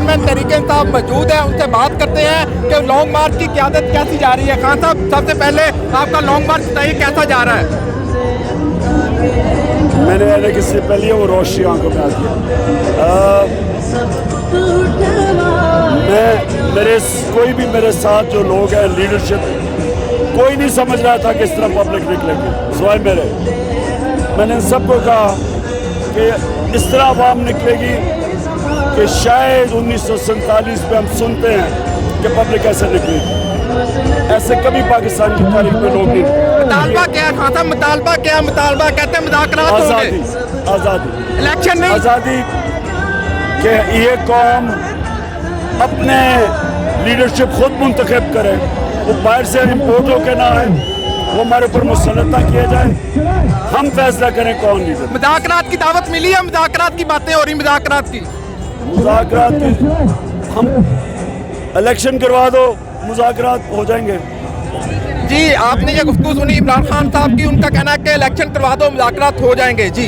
Chairman Tehreek Insaf मौजूद है, उनसे बात करते हैं कि लॉन्ग मार्च की क़यादत कैसी जा रही है। खान साहब, सबसे पहले आपका लॉन्ग मार्च बताइए कैसा जा रहा है? मैंने कहने की से पहले वो रोशनी आंखों में आती है। कोई भी मेरे साथ जो लोग हैं लीडरशिप, कोई नहीं समझ रहा था कि इस तरह पब्लिक निकलेगी सिवाय मेरे। मैंने इन सबको कहा कि इस तरह आवाम निकलेगी कि शायद 1947 में हम सुनते हैं कि पब्लिक ऐसे निकलेगी। ऐसे कभी पाकिस्तान की तारीख में लोग नहीं। मुतालबा क्या है खान साहब? मुतालबा क्या है? मुतालबा कहते हैं मुज़ाकरात होंगे। आज़ादी, आज़ादी, इलेक्शन नहीं, आज़ादी कि ये कौम अपने लीडरशिप खुद मुंतखब करे, वो बाहर से इम्पोर्ट होकर ना आए, वो हमारे ऊपर मुसल्लत ना किया जाए, हम फैसला करें कौन लीडर। मुज़ाकरात की दावत मिली है? मुज़ाकरात की बातें हो रही, मुज़ाकरात की हम इलेक्शन करवा दो, मुज़ाकरात हो जाएंगे। जी, आपने ये गुफ्तगू सुनी इमरान खान साहब की, उनका कहना है कि इलेक्शन करवा दो, मुज़ाकरात हो जाएंगे। जी।